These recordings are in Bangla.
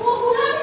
ওগুলো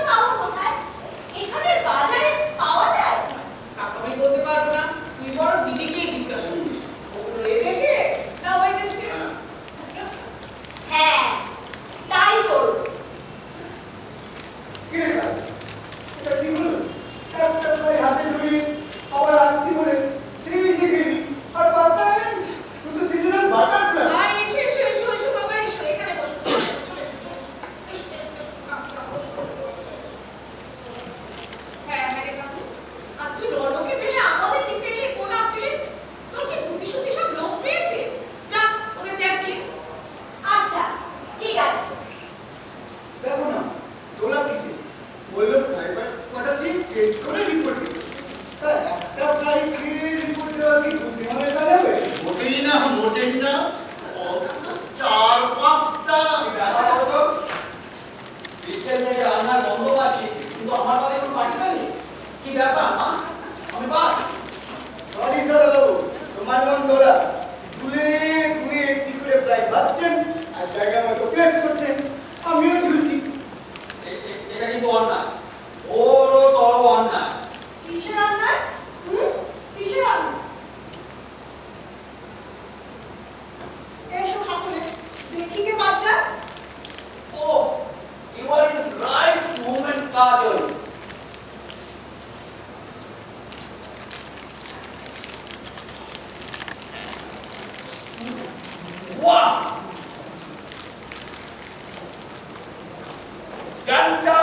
গানটা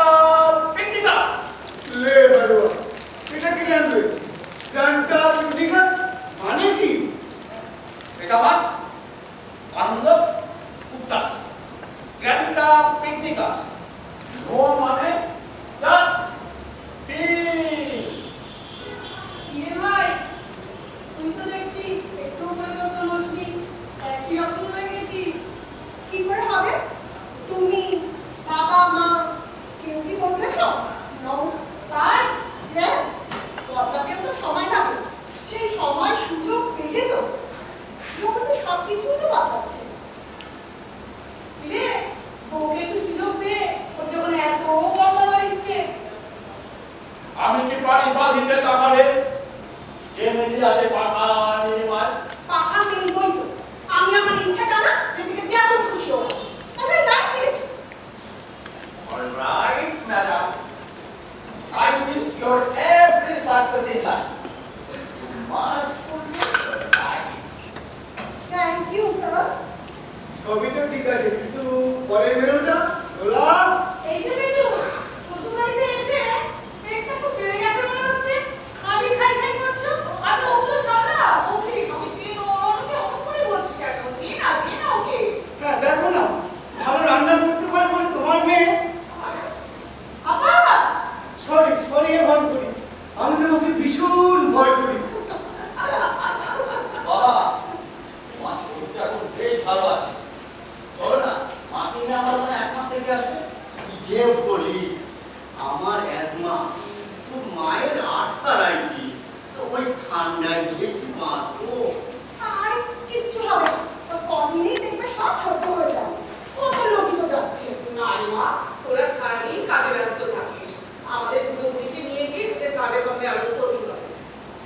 পিকনিকা লে বাড়ুয়া, এটা কি ল্যাঙ্গুয়েজ? গানটা পিকনিকা মানে কি? এটা মান আনন্দ উত্তাস। গানটা পিকনিকা নো মানে জাস্ট ফিল। কিরে ভাই, তুই তো দেখছি একটু পরিবর্তন হসনি, একই রকম হয়ে গেছিস। কি করে হবে? তুমি বাবা মা কেউ কি বদলেছ? নো। তাই ইয়েস, বদলাতেও তো সময় লাগে। সেই সময় সুযোগ পেলে তো জগতে সবকিছুই তো বদলাচ্ছে। কিরে, বউকে একটু সুযোগ দে, ওর যখন এত বদলাবার ইচ্ছে। আমি কি পারি বা দিতে তামারে যে মেয়ে আছে পাখা নিয়ে মায়। পাখা কিনবই তো। আমি আমার ইচ্ছাটা না যেদিকে যেমন খুশি হবো। তাহলে like it. All right, madam. I wish your every success in life. You must fulfill your life. Thank you sir. সবই তো ঠিক আছে, কিন্তু পরের মেনুটা ছোলা। এই যে বেটু, শ্বশুরবাড়িতে এসে পেটটা খুব বেড়ে গেছে মনে হচ্ছে। খালি খাই খাই করছো, আর তো ওগুলো সামলা। ওকে, আমি তুই ওকে অমন করে বলছিস কেন? দে না ওকে। হ্যাঁ দেখো না, ভালো রান্না করতে পারে বলে তোমার মেয়ে। আপা, সরি সরি ভয় করি, আমি তোমাকে ভীষণ ভয় করি। বাবা, তোমার শরীরটা এখন বেশ ভালো আছে। চলো না, মাকে নিয়ে আমার মনে 1 মাস থেকে আসবে। যে বলিস, আমার অ্যাজমা, তোর মায়ের আর্থারাইটিস, তো ওই ঠান্ডায় গিয়ে কি মারতো। আর কিচ্ছু হবে না। তো কদিনেই দেখবে সব সহ্য হয়ে যাবে। কত লোকই তো যাচ্ছে। না রে মা, তোরা সারাদিন কাজে ব্যস্ত থাকিস। আমাদের দুটো বুড়িকে নিয়ে গিয়ে তোদের কাজের কমে আরো করতে হবে।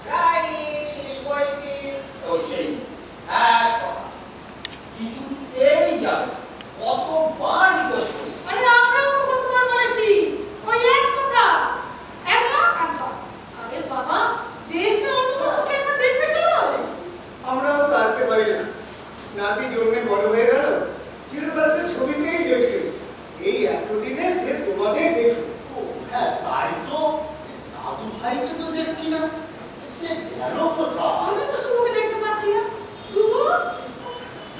প্রায় শেষ বয়সে ওই সেই এক কথা, কিছুতেই যাবে। কতবার রিকোয়েস্ট করি। আরে আমরাও তো কতবার বলেছি, ওই এক কথা, একবার একবার। আরে বাবা, দেশটা অন্তত তোকে একবার দেখতে চলো। আমরাও তো আসতে পারি না, নাতি জন্মে বড় হয়ে গেল। চিরকাল তো ছবিতেই দেখলে, এই এতদিনে সে তোমাদের দেখলো। ও হ্যাঁ, তাই তো। দাদু ভাইকে তো দেখছি না, সে গেল কোথায়? আমি তো শুভকে দেখতে পাচ্ছি না। শুভ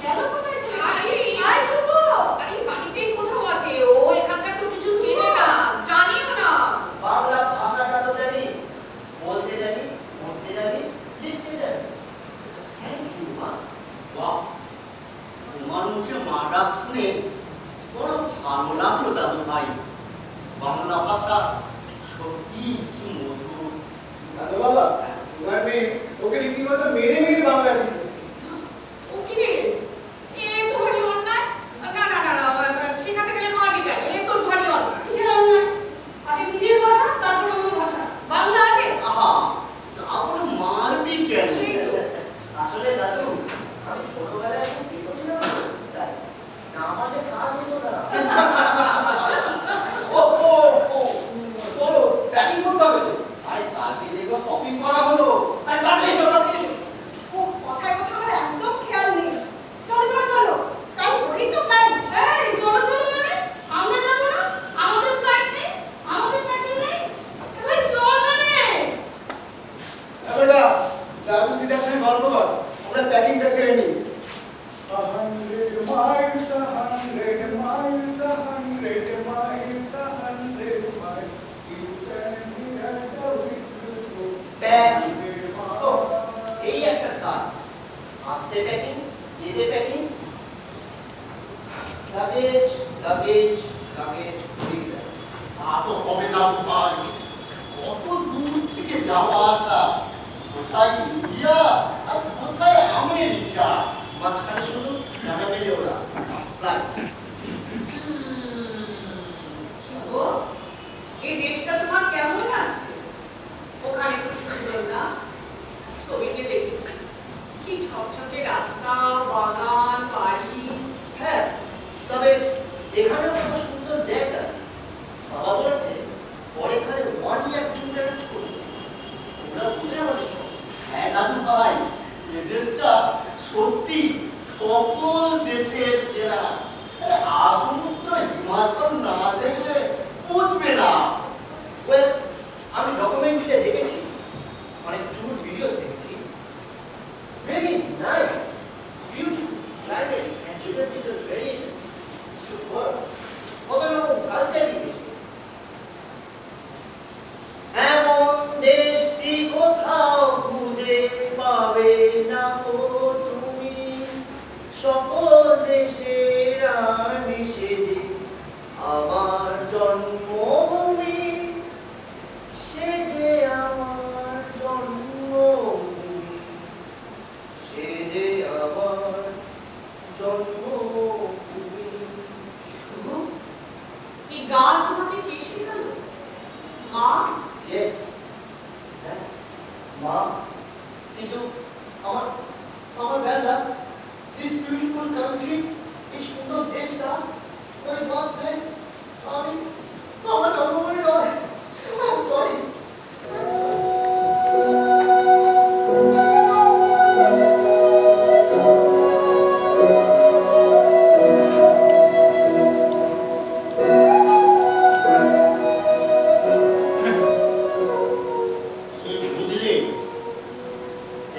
গেল কোথায় ছিল? আরে, আয় শুভ। আরে বাড়িতেই কোথাও আছে। ও এখানকার তো কিছু চিনে না, জানিও না। বাংলা ভাষাটা তো জানি, বলতে জানি, পড়তে জানি, লিখতে জানি। থ্যাংক ইউ মা। বাহ, তোমার মুখে মা ডাক শুনে বড় ভালো লাগলো দাদু ভাই। বাংলা ভাষা সত্যি কি মধুর। জানো বাবা, তোমার মেয়ে ওকে রীতিমতো মেরে মেরে বাংলা শিখেছে। ও কি রে? এ তো ভারী অন্যায়। না, শেখাতে গেলে মারবি কেন? এ তোর ভারী অন্যায়। কিসের অন্যায়? আগে নিজের ভাষা, তারপর অন্য ভাষা। বাংলা আগে। আহা, তারপরে মারবি কেন? সেই তো। আসলে দাদু, আমি ছোটবেলায় খুব পেটো ছিলাম তো, তাই না আমাকে কাজ হতো না। ও চলো, প্যাকিং করতে হবে তো। আরে কালকে দেখো শপিং করা হলো। আরে তাড়াতাড়ি এসো, তাড়াতাড়ি এসো। ও কথায় কথা আমার একদম খেয়াল নেই। চলো চলো চলো, কাল ভোরেই তো ফ্লাইট। এই চলো চলো মানে আমরা যাবো না? আমাদের ফ্লাইট নেই, আমাদের প্যাকিং নেই। এবার চল না রে। এবারটা দাদু দিদার সঙ্গে গল্প কর, আমরা প্যাকিংটা সেরে নিই। 100 miles, 100 miles, 100 miles, 100 miles. You can hear the whistle. Packing, ও এই একটা কাজ। আসতে প্যাকিং, যেতে প্যাকিং, লাগেজ লাগেজ লাগেজ, তা তো হবে না ভাই। কত দূর থেকে যাওয়া আসা, কোথায় ইন্ডিয়া আর কোথায় আমেরিকা, মাঝখানে শুধু জানা পেলে ওরা ফ্লাইট। শুভ, এই দেশটা তোমার কেমন লাগছে? ওখানে খুব সুন্দর না? ছবিতে দেখেছি। কি ঝকঝকে রাস্তা, বাগান, বাড়ি। হ্যাঁ, তবে এখানে কত সুন্দর জায়গা। বাবা বলেছে পরে এখানে 1 year ট্যুর অ্যারেঞ্জ করবে। ওরা বুঝে আমাদের সব। হ্যাঁ দাদু ভাই, এ দেশটা সত্যি first place. আমার জন্মভূমি নয়। I'm sorry. কি বুঝলে?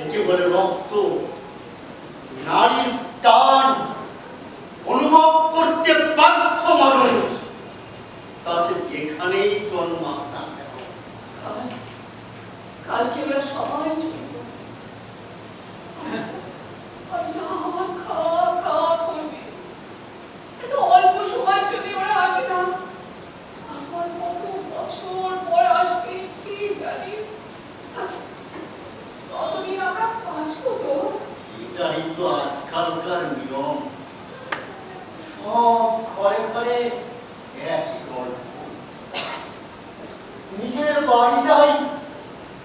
একে বলে রক্ত, নারীর টান, অনুভব করতে বাধ্য মানুষ, তা সে যেখানেই জন্মাক না কেন। কালকে ওরা সবাই চলতো আমার খাওয়া খাওয়া করবে এত অল্প সময়ের জন্য ওরা আসে না আমার কত বছর পর আসবে কি জানি আচ্ছা ততদিন আমরা বাঁচবো তো এটাই তো আজকালকার নিয়ম। সব ঘরে ঘরে একই গল্প। নিজের বাড়িটাই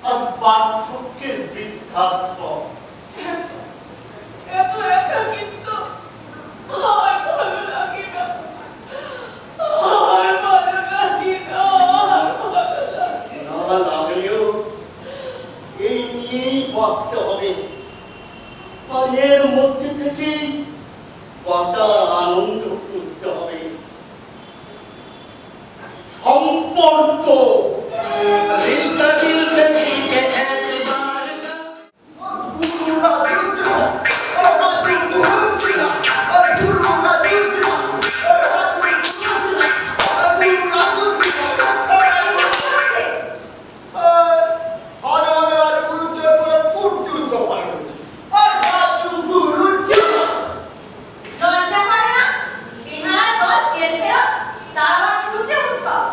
আজ পার্থক্যের বৃদ্ধাশ্রম। এত একা কিন্তু আর ভালো লাগে না আর ভালো লাগে না আর ভালো লাগে না। না লাগলেও এই নিয়েই বাঁচতে হবে, আর এর মধ্যে থেকেই বাঁচার আনন্দ খুঁজতে হবে। সম্পর্ক লজ্জা করে না বিহার দল জেল ফেরত তারা আবার ঘুরতে উৎসব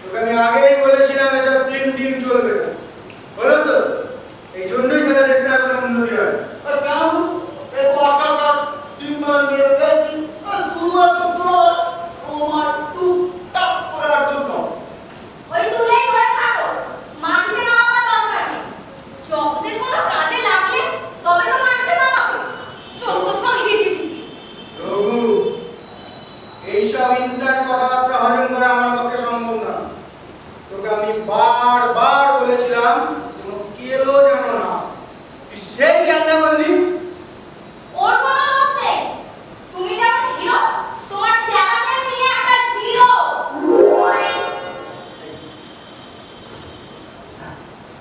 তোকে আমি আগেই বলেছিলাম এসব 3 দিন চলবে না, বলো তো? এই জন্যই সারা দেশটা এখন উন্নতি হয়। ওই তুলেই ঘরে থাকো মাটিতে নামাবার দরকার নেই জগতের কোনো কাজে লাগলে তবে তো মাটিতে নামাবে চোদ্দ সব হিজিবিজি রঘু, এইসব ইনসাল্ট কথাবার্তা হজম করা আমার পক্ষে সম্ভব না। তোকে আমি বারবার বলেছিলাম কোনো কেলো যেন না, তুই সেই জ্ঞানটা বললি। ওর কোনো দোষ নেই তুমি যেমন হিরো তোমার চেলাকে নিয়ে একটা জিরো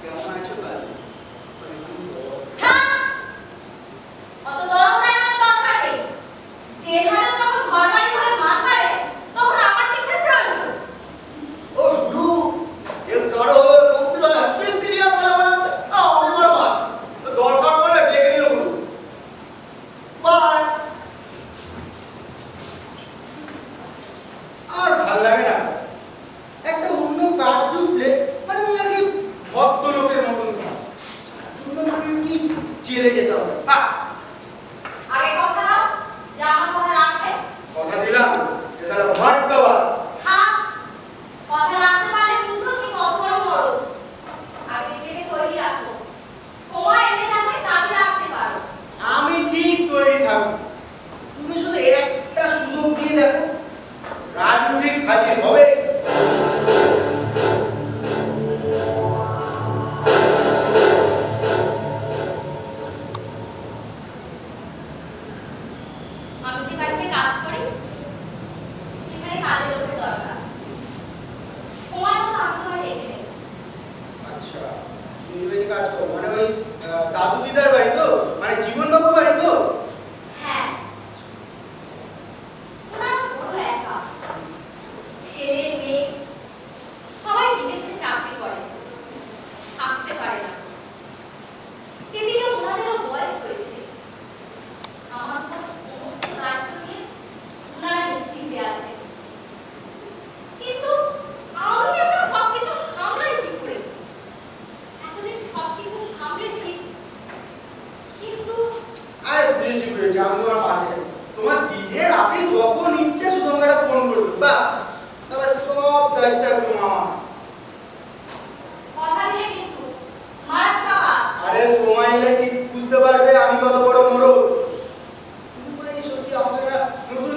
কেমন আছো ভাই? থাম অত দরদ দেখানোর দরকার নেই যেখানে তখন ঘর বাড়ি হয়ে মান কাড়ে তখন আমার কিসের প্রয়োজন ও গুরু, এর কারো হলো কম্পিউটার এত সিরিয়াস বলা বানাচ্ছে। আমি বড় বাস, দরকার পড়লে ডেকে নিও গুরু। বাই। আর ভাল লাগে না, একটা অন্য কাজ জুটলে মানে ওই আর কি ভদ্রলোকের মতন কাজ, তার জন্য মানে কি জেলে যেতে হবে। বাস, আগে কথা দাও যে আমার কথা রাখবে কথা দিলাম এছাড়া ভাট বাবা। হ্যাঁ কথা রাখতে পারলে বুঝো তুমি কত বড় মরদ আগে নিজেকে তৈরি রাখো সময় এলে যাতে কাজে রাখতে পারো আমি ঠিক তৈরি থাকবো, তুমি শুধু একটা সুযোগ দিয়ে দেখো, রাজনৈতিক কাজে হবে। আমি যে বাড়িতে কাজ করি সেখানে কাজের লোকের দরকার সময় মতো আমি তোমায় ডেকে নেব আচ্ছা, তুমি যদি কাজ করো মানে ওই দাদু দিদার বাড়ি তো, মানে জীবনবাবুর বাড়ি তো? হ্যাঁ ওনার বড় একা ছেলে মেয়ে সবাই বিদেশে চাকরি করে আসতে পারে না এদিকে ওনাদেরও বয়স হয়েছে আমার উপর সমস্ত দায়িত্ব নিয়ে ওনারা নিশ্চিন্তে আছে কিন্তু আমি একটা সবকিছু সামলাই কি করে এতদিন সবকিছু সামলেছি কিন্তু আর বুঝেছি বুঝেছি, আমি তোমার পাশে আছি। তোমার দিনে রাতে যখন ইচ্ছে শুধু আমাকে একটা ফোন করবে, বাস, তারপরে সব দায়িত্ব একদম আমার। কথা দিলে কিন্তু মারাত্মক আরে সময় এলে ঠিক বুঝতে পারবে আমি কত বড় মোড়ল। তুমি বলে কি সত্যি আমাকে একটা নতুন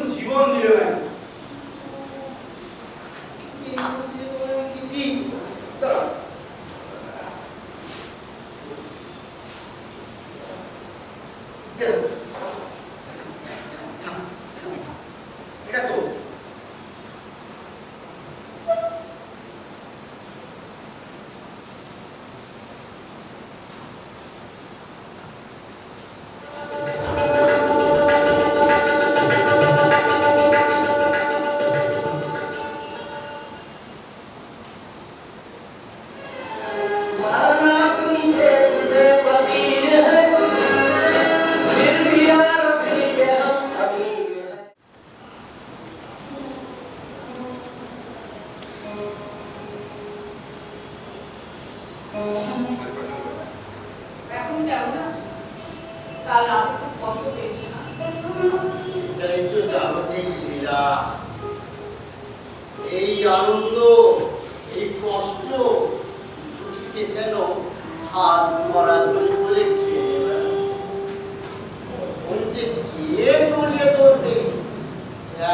কে জড়িয়ে ধরবে?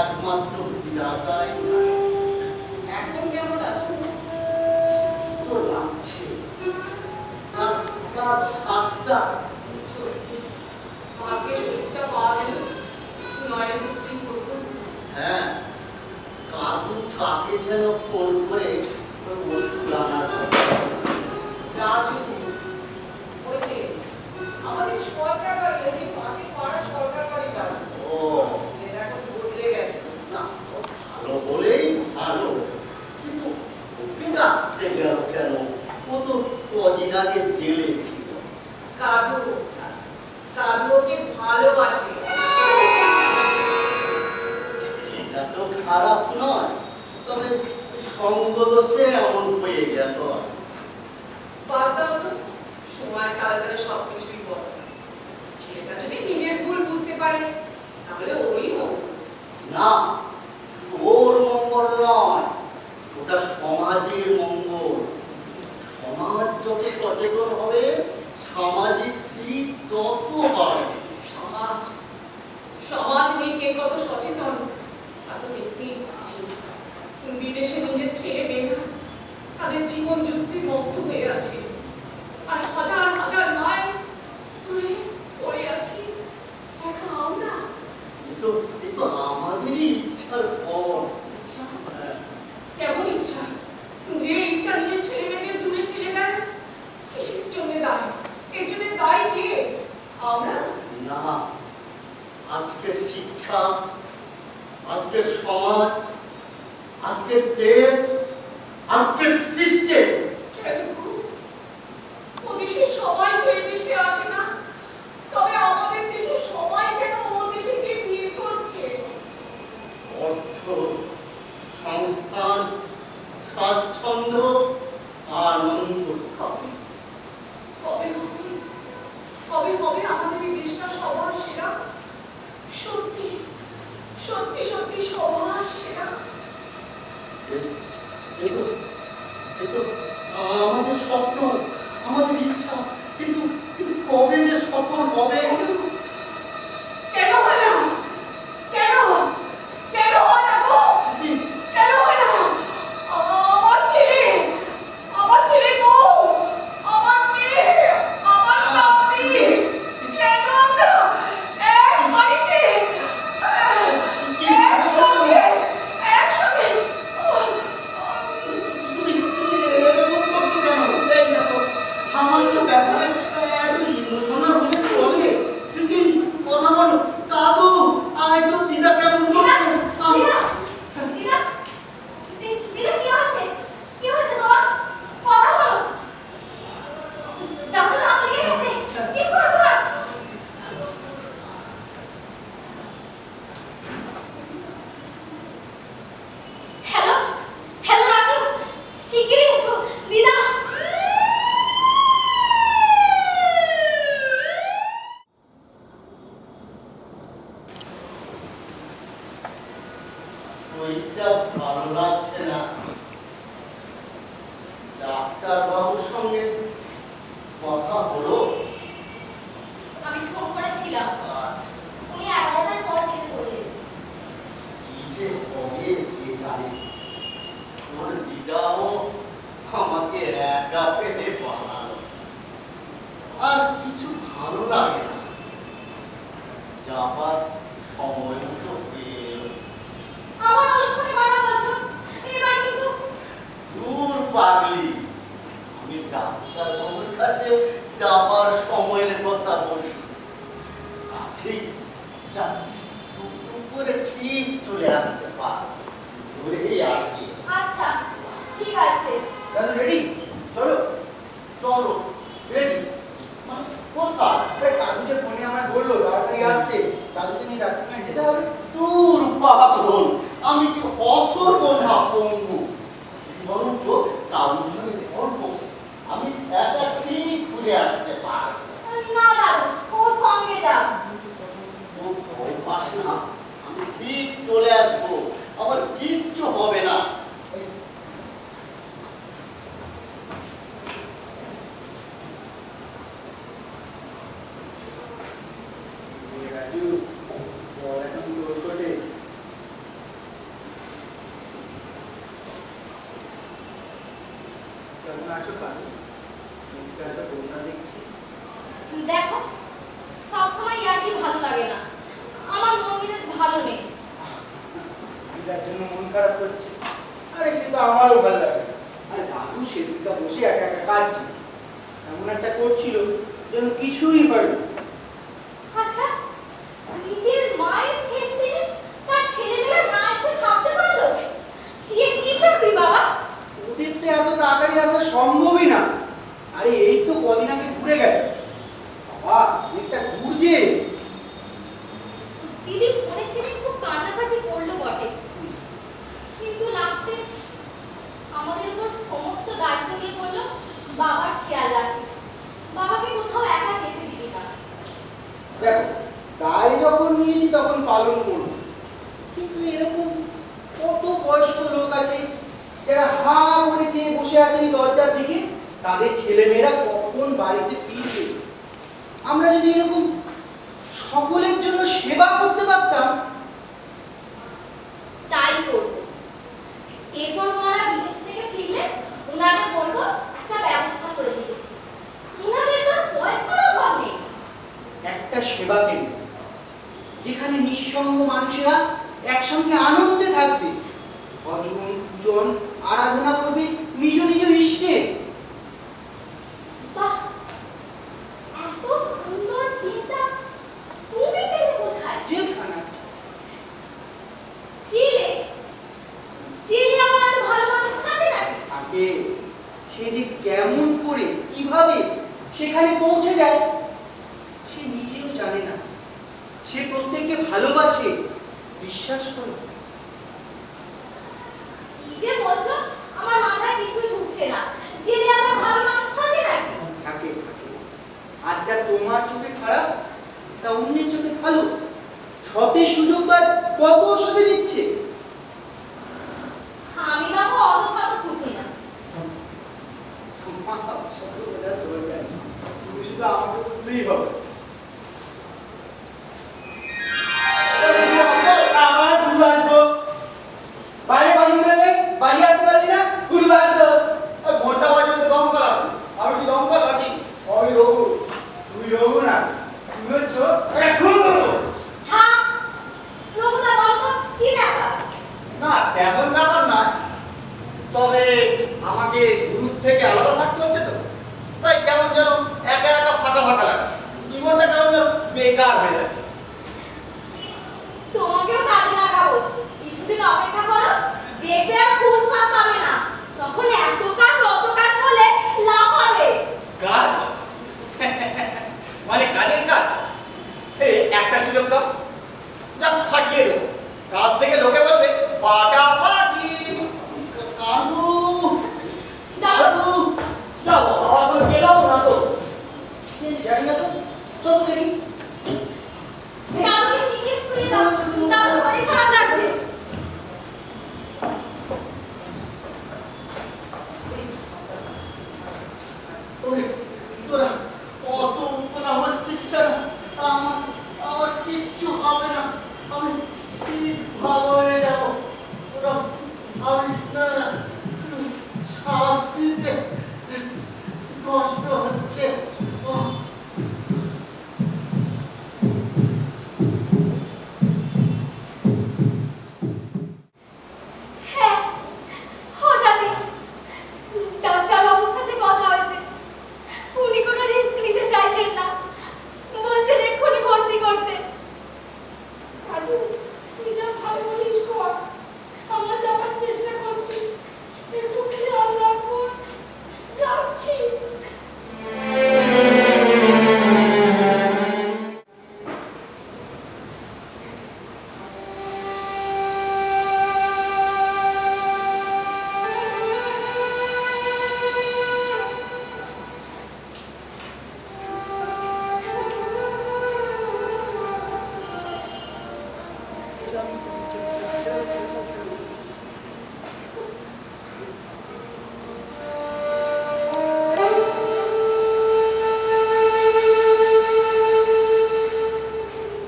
একমাত্র বিধাতাই এখন কেমন আছো? তো লাগছে। আর কাজ শ্বাসটা সত্যি ভাগ্যে শ্বশুরটা পাওয়া গেল, নয় চিত্রি করতো। হ্যাঁ, কাকু কাকে যেন ফোন করে ওষুধ আনার কথা। রাজু, ওই যে আমাদের সরকার বাড়ি, ওই পাশে পাড়া সরকার বাড়িটা, ও ছেলেটা এখন বদলে গেছে। না, ভালো বলেই ভালো, কিন্তু ওকে রাখতে গেল কেন? ও তো কদিন আগে জেলে ছিল। কাদু ওকে ভালোবাসে। এটা তো খারাপ নয়, তবে সঙ্গদোষে এমন হয়ে গেল। বাদ দাও তো, সময় কালে তারা সবকিছুই বলে। ছেলেটা যদি নিজের ভুল বুঝতে পারে তাহলে ওরই হোক। না, ওর মঙ্গল নয়, ওটা সমাজের মঙ্গল। সমাজ যত সচেতন হবে, সামাজিক স্মৃতি তত বাড়বে। সমাজ নিয়ে কে কত সচেতন তা তো দেখতেই পাচ্ছি। বিদেশে নিজের ছেলে মেয়েরা তাদের জীবন যুদ্ধে মগ্ন হয়ে আছে, আর হাজার হাজার মাইল দূরে পড়ে আছি একা আমরা। এ তো আমাদেরই ইচ্ছার ফল। ইচ্ছা? কেমন ইচ্ছা? যে ইচ্ছা নিজের ছেলে মেয়েদের দূরে ঠেলে দেয়, কিসের জন্য দায়? এর জন্য দায়ী কে? আমরা? না, আজকের শিক্ষা, আজকের সমাজ, আজকের দেশ, আজকের সিস্টেম। কেন গো? ও দেশের সবাই তো এই দেশে আসে না, তবে আমাদের দেশের সবাই কেন ও দেশে গিয়ে ভিড় করছে? অর্থ, সংস্থান, স্বাচ্ছন্দ্য, আনন্দ। কবে কবে হবে কবে হবে আমাদের এই দেশটা সবার সেরা? সত্যি সত্যি সত্যি সবার সেরা? এ তো আমাদের স্বপ্ন, আমাদের ইচ্ছা, কিন্তু কবে যে সফল হবে? কেন হয় না? কেন কেন হয় না গো? কেন হয় না? আমার ছেলে বউ, আমার মেয়ে, আমার নাতি, কেন আমরা এক বাড়িতে একসঙ্গে তুমি এরকম করছো কেন? এই দেখো, সামান্য ব্যাপারে এত ইমোশনাল হলে চলে? স্মৃতি, কথা বলো। দাদু, আয় তো দিদা কেমন দিদা, করছে? দিদা, দিদা, কি হয়েছে? কি হয়েছে তোমার? কথা বলো। দাদু হাত লেগে গেছে। কি করবাস? হ্যালো, হ্যালো রাজু, শিগগিরই এসো। দিদা, ওইটা ভালো লাগছে না। ডাক্তার বাবুর সঙ্গে কথা হলো? আমি ফোন করেছিলাম। আচ্ছা, উনি 11টার পর যেতে বললেন। কি যে হবে কে জানে। ওর দিদাও আমাকে একা পেটে পালালো, আর কিছু ভালো লাগে না। যাবার সময় তো পেল। আমার অলক্ষণে কথা বলছো, এবার কিন্তু দূর পাগলি, আমি ডাক্তার বাবুর কাছে যাবার সময়ের কথা বলছি। কাছেই যা টুকটুক করে ঠিক চলে আসতে পার, ঘুরেই আসবে। আচ্ছা, ঠিক আছে। তাহলে রেডি? চলো। চলো, রেডি? মানে কোথায়? কাকু যে ফোনে আমায় বললো তাড়াতাড়ি আসতে, কাকুকে নিয়ে ডাক্তারখানায় যেতে হবে। দূর পাগল, আমি কি অথর্ব না পঙ্গু? বরঞ্চ কারোর সঙ্গে গল্প আমি একা ঠিক ঘুরে আসতে পারবো। না দাদু, ও সঙ্গে যাও। ও ভয় পাস না, আমি ঠিক চলে আসবো, আমার কিচ্ছু হবে না। রাজু, আছো কারণ একটা তোমরা দেখছি। দেখো, সবসময় আর কি ভালো লাগে না, আমার মন মেজাজ ভালো নেই। এটার জন্য মন খারাপ করছে? আরে সে তো আমারও ভালো লাগে। আরে দাদু সেদিনটা বসে একা একা কাঁদছে, এমন একটা করছিল যেন কিছুই হয়নি। আচ্ছা, নিজের মায়ের শেষ দিনে তার ছেলেমেয়েরা না এসে থাকতে পারলো? কি চাকরি বাবা? ওদের তো এত তাড়াতাড়ি আসা সম্ভবই না। আরে এই তো কদিন আগে ঘুরে গেল। বাবা এটা ঘুরছে। দিদি ফোনে সেদিন খুব কান্নাকাটি করলো বটে, কিন্তু লাস্টে আমাদের উপর সমস্ত দায়িত্ব দিয়ে বললো বাবার খেয়াল রাখবে, বাবাকে কোথাও একা যেতে দিবি না। দেখো, দায় যখন নিয়েছি তখন পালন করবো, কিন্তু এরকম কত বয়স্ক লোক আছে যারা হা করে চেয়ে বসে আছেন দরজার দিকে, তাদের ছেলেমেয়েরা কখন বাড়িতে ফিরবে। আমরা যদি এরকম সকলের জন্য সেবা করতে পারতাম। তাই করবো। এরপর ওনারা বিদেশ থেকে ফিরলে ওনাদের বলবো একটা ব্যবস্থা করে দিতে। ওনাদের তো পয়সার অভাব নেই। একটা সেবা কেন্দ্র যেখানে নিঃসঙ্গ মানুষেরা একসঙ্গে আনন্দে থাকবে, ভজন পূজন আরাধনা করবে নিজ নিজ ইষ্টে। বাহ, এত সুন্দর চিন্তা তুমি পেলে কোথায়? জেলখানা। জেলে? জেলে আমার এত ভালো মানুষ থাকে নাকি? থাকে। সে যে কেমন করে কিভাবে সেখানে পৌঁছে যায় সে নিজেও জানে না। সে প্রত্যেককে ভালোবাসে, বিশ্বাস করে। কি যে বলছো, আমার মাথায় কিছুই ঢুকছে না। জেলে আমার ভালো মানুষ থাকে নাকি? থাকে থাকে। আর যা তোমার চোখে খারাপ তা অন্যের চোখে ভালো। সতের সুযোগ বা কত ওষুধে দিচ্ছে। আমি বাবা অত শত খুশি না। তোমার শত বোঝার দরকার নেই। তুমি শুধু আমাকে বললেই হবে। আবার গুরু আসবো। বাইরে বাড়ি গেলে বাড়ি আসতে পারলি না, গুরু আসবো। ভোটটা বাজবে তো দমকল আছে। আমি কি দমকল নাকি? আমি রঘু। তুই রঘু না, তুমি হচ্ছ এখন রঘু। হ্যাঁ, রঘুদা বলো তো কি ব্যাপার? না তেমন ব্যাপার না, তবে আমাকে গ্রুপ থেকে আলাদা থাকতে হচ্ছে তো, তাই কেমন যেন একা একা ফাঁকা ফাঁকা লাগছে। জীবনটা কেমন যেন বেকার হয়ে যাচ্ছে। তোমাকেও কাজে লাগাবো, কিছুদিন অপেক্ষা করো, দেখবে আর ফুরসত পাবে না। তখন এত কাজ অত কাজ বলে লাভ হবে। কাজ মানে কাজের কাজ। এই একটা সুযোগ দাও, জাস্ট ফাটিয়ে দেবো। কাজ থেকে লোকে বলবে ফাটাফাটি। কালু দাও। যাও আমার গেলাম না তো। জানি না তো, চলো দেখি। দাদুকে শিখিয়ে শুয়ে দাও, দাদু শরীর খারাপ লাগছে। তোরা কত উত্তরা হচ্ছিস কেন? আমার কিচ্ছু হবে না, আমি ঠিক ভালো হয়ে যাবো। তোরা ভাবিস না, শ্বাস নিতে কষ্ট হচ্ছে। হ্যাঁ, হঠাৎই ডাক্তারবাবুর সাথে কথা হয়েছে। উনি কোনো রিস্ক নিতে চাইছেন না, বলছেন এক্ষুনি ভর্তি করতে। দাদু, তুই যা ভালো বলিস কর, আমরা যাওয়ার চেষ্টা করছি, একটু খেয়াল রাখবো। রাখছি।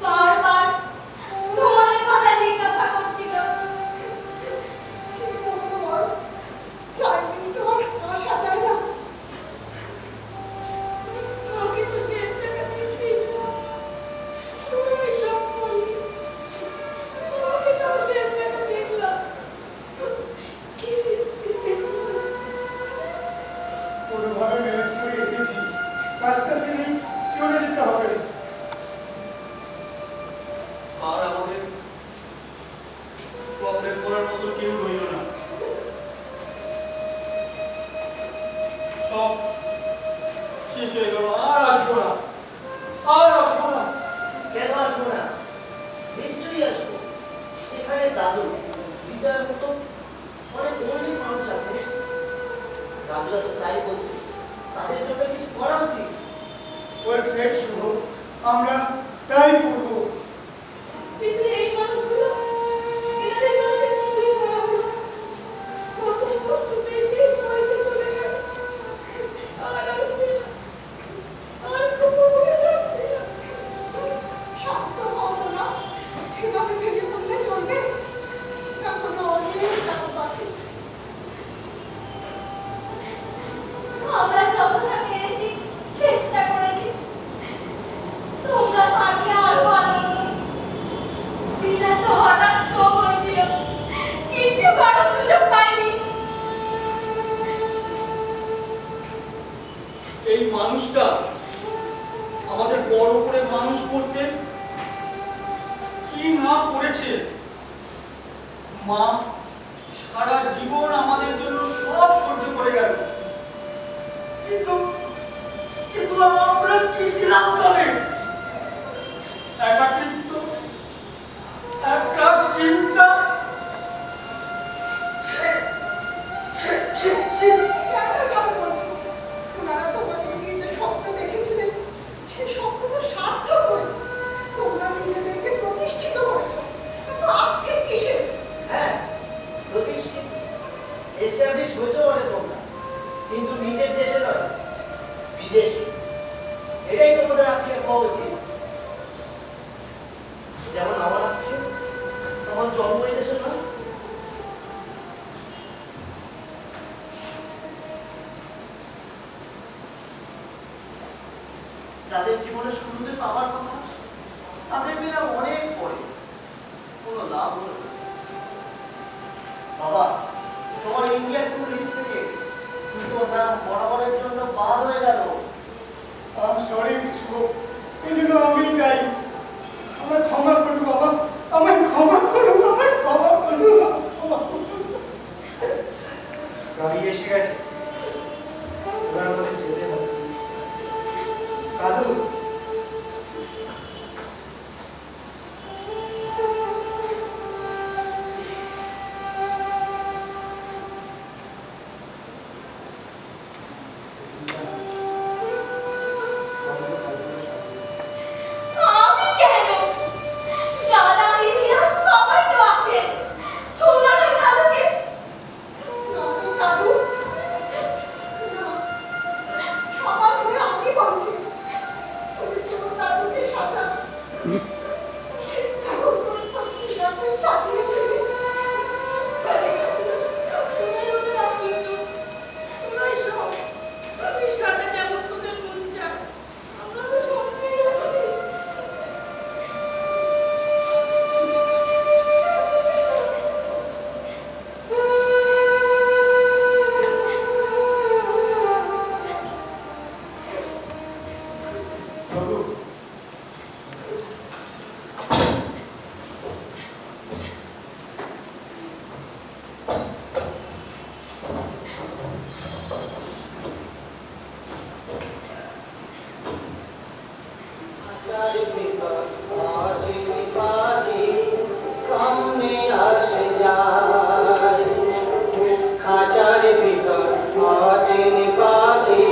বারবার তোমাদের কথা জিজ্ঞাসা করছিল। কি করতে বল? চারদিন তো আর আসা যায় না। হেল্প করার মতো কেউ রইল না। সব শেষ হয়ে গেল, আর আসবো না, আর আসবো না। কেন আসবো না? নিশ্চয়ই আসবো। এখানে দাদু বিদায়ের মতো অনেক অনেক মানুষ আছে। দাদুরা তো তাই বলছে, তাদের জন্য কিছু করা উচিত। ওয়েল সেড শুভ, আমরা তাই করবো। কিন্তু এই মানুষগুলো, এনাদের জন্য কিছুই করা হলো না। কত কষ্ট পেয়ে শেষ বয়সে চলে গেল। আর আসবে না, আর কোনো মনে রাখবে না। শান্ত হও না, এভাবে ভেঙে পড়লে চলবে? এখনো অনেক কাজ বাকি। আমরা যতটা পেরেছি চেষ্টা করেছি, তোমরা থাকলে আরো ভালো হতো। দিদা তো হঠাৎ স্ট্রোক হয়েছিল, কিছু করার সুযোগ পাইনি। এই মানুষটা আমাদের বড় করে মানুষ করতে কি না করেছে। মা সারা জীবন আমাদের জন্য সব সহ্য করে গেল, কিন্তু কিন্তু আমরা কি দিলাম তবে? একাকিত্ব, একটা চিন্তা। কেন এভাবে বলছো? ওনারা তোমাদের নিয়ে যে স্বপ্ন দেখেছিলেন, সেই স্বপ্ন তো সার্থক হয়েছে। তোমরা নিজেদেরকে প্রতিষ্ঠিত করেছো, কিন্তু আক্ষেপ কিসের? হ্যাঁ, প্রতিষ্ঠিত এস্টাবলিশ হয়েছে বলে তোমরা, কিন্তু নিজের দেশে নয়, বিদেশে। এটাই তোমাদের আক্ষেপ হওয়া উচিত। যেমন আমার আক্ষেপ, তখন জন্ম দেশে না। যাদের জীবনে শুরুতে পাওয়ার কথা, তাদের পেলাম অনেক পরে, কোনো লাভ হলো না। বাবা, তোমার ইন্ডিয়ান ট্যুর লিস্ট থেকে দুটো নাম বরাবরের জন্য বাদ হয়ে গেল। আম সরি শুভ, এই জন্য আমি দায়ী। আমার ক্ষমা করুন বাবা, আমার ক্ষমা করুন, আমার ক্ষমা করুন, ক্ষমা করুন। গাড়ি এসে গেছে, এবার আমাদের যেতে হবে। দাদু, আমি কেন? দাদা দিদিরা সবাই তো আছেন, তোমরা না দাদুকে। দাদু, দাদু, না, সবার হয়ে আমি বলছি, তুমি তোমার দাদুকে সাজাও। যেমন করে তুমি তাকে সাজিয়েছিলে। তোমরা ওদের আসলে তো, তোমরা এসো। তুমি সাথে যেমন তোদের মন চায়, আমরা তো সঙ্গেই আছি। দাদু, খাঁচার ভিতর অচিন পাখি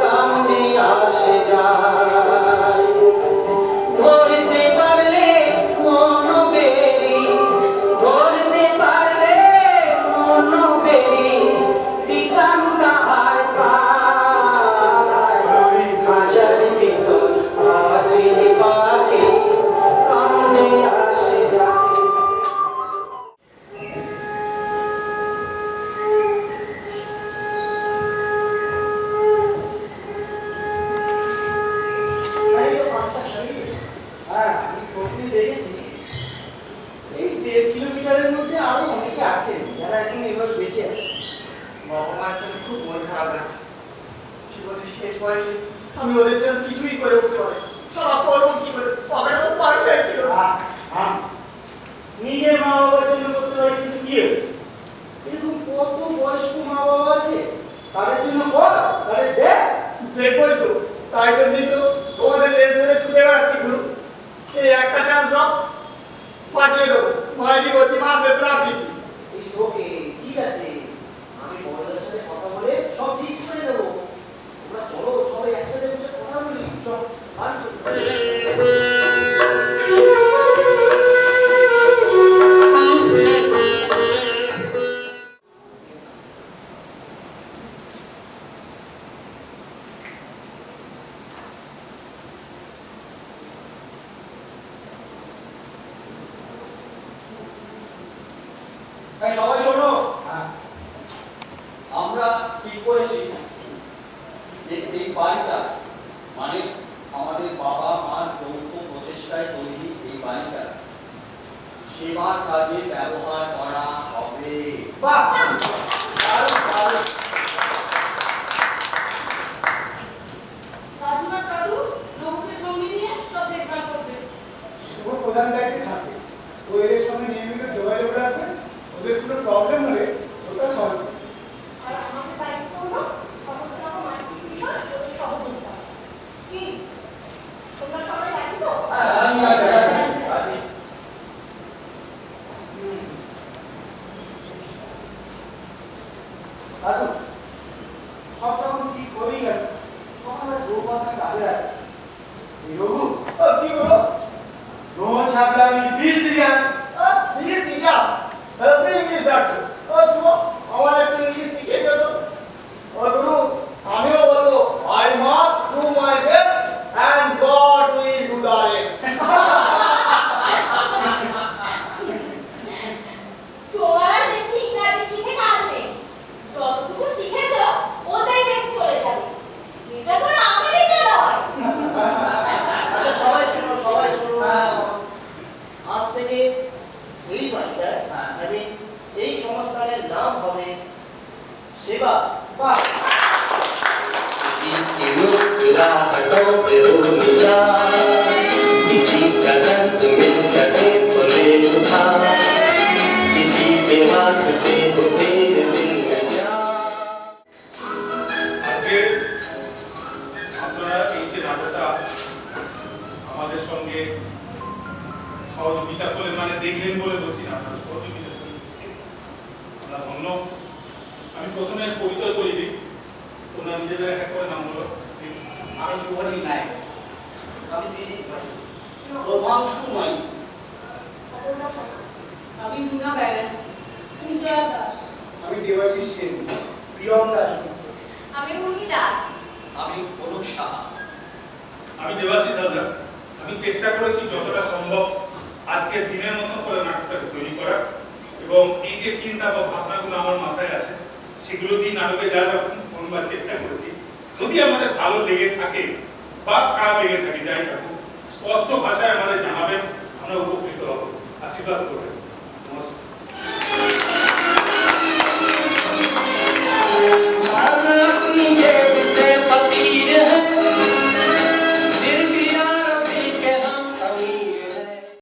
কামনে আসে যায়। ধরতে পারলে মন বেরি, ধরতে পারলে মন বেরি, দিতাম তাহার পায়। খাঁচার ভিতর অচিন পাখি কামনে আসে যায়। আরে এই তো 5টা শাড়ি। হ্যাঁ আমি প্রথমে দেখেছি এই 1.5 কিলোমিটারের মধ্যে আরো অনেকে আছেন যারা এখন এভাবে বেঁচে আছে। বাবা মায়ের জন্য খুব মন খারাপ লাগছে। জীবনের শেষ বয়সে আমি ওদের জন্য কিছুই করে উঠতে পারি। সারা করবো কি করে? পকেটে তো পয়সাই ছিল না। নিজের মা বাবার জন্য করতে পারিস কি এরকম কত বয়স্ক মা বাবা আছে, তাদের জন্য কর, তাদের দেখ। দেখবই তো, তাই জন্যই তো তোমাদের লেজ ধরে ছুটে বেড়াচ্ছি গুরু। এই একটা চান্স দাও, পাঠিয়ে দেবো। মাইরি বলছি মা সেটা আপনি ইটস ওকে, ঠিক আছে, আমি বড়দের সাথে কথা বলে সব ঠিক করে দেবো। তোমরা চলো সবাই একসাথে বসে কথা বলি। চল আর সবাই শোনো, আমরা ঠিক করেছি যে এই বাড়িটা মানে আমাদের বাবা মার যৌথ প্রচেষ্টায় তৈরি এই বাড়িটা সেবার কাজে ব্যবহার করা হবে। বাহ, দাদু আর দাদু নবুকে সঙ্গে নিয়ে সব দেখভাল করবে। শুভ প্রধান দায়িত্বে থাকে, ও এদের সঙ্গে নিয়মিত যোগাযোগ রাখবে, ওদের কোনো প্রবলেম হলে ওটা সলভ। আর আমাদের দায়িত্ব হলো সমস্ত রকম আর্থিক বিষয় ওদের সহযোগিতা। কি তোমরা সবাই রাজি তো? দাদু সব রকম ঠিক করেই গেল, তখন আর দুর্বলতা কাজে লাগে। রঘু কি বলো? নো ছাগলামি, বি সিরিয়াস। প্লিজ সিরিয়া, হেল্প মি ইংলিশ ডাক্তার। ও শুভ, আমার একটু ইংলিশ শিখিয়ে দিও তো। ও গুরু, আমিও বলবো I must do my best and god will do the rest. তোমার আর বেশি ইংরাজি শিখে কাজ নেই, যতটুকু শিখেছ ওতেই বেশ চলে যাবে। এটা তো আমেরিকা নয়। আচ্ছা, সবাই শোনো, সবাই শোনো। আজ থেকে এই বাড়িটা এই সংস্থানের নাম হবে সেবা। বাহ, আজকে আপনারা এই যে নাটকটা আমাদের সঙ্গে সহযোগিতা করে মানে দেখলেন বলে বলছি না, আপনারা সহযোগিতা করে আমরা ধন্য। আমি প্রথমে পরিচয় করে দিই, ওনার নিজেদের এক করে নাম হলো আমি শুভদী নায়ক, আমি দিদি প্রভাংশু নয়। আমি রুনা ব্যানার্জি। আমি জয়া দাস। আমি দেবাশিস সেন, প্রিয়ম দাস। আমি উর্মি দাস। আমি অনুপ সাহা। আমি দেবাশিস হালদার। আমি চেষ্টা করেছি যতটা সম্ভব আজকের দিনের মতো করে নাটকটাকে তৈরি করা, এবং এই যে চিন্তা বা ভাবনাগুলো আমার মাথায় আছে সেগুলো দিয়ে নাটকে যা যা অনুবাদ চেষ্টা করেছি, যদি আমাদের ভালো লেগে থাকে বা খারাপ লেগে থাকে যাই থাকুক, স্পষ্ট ভাষায় আমাদের জানাবেন, আমরা উপকৃত হব। আশীর্বাদ করবেন।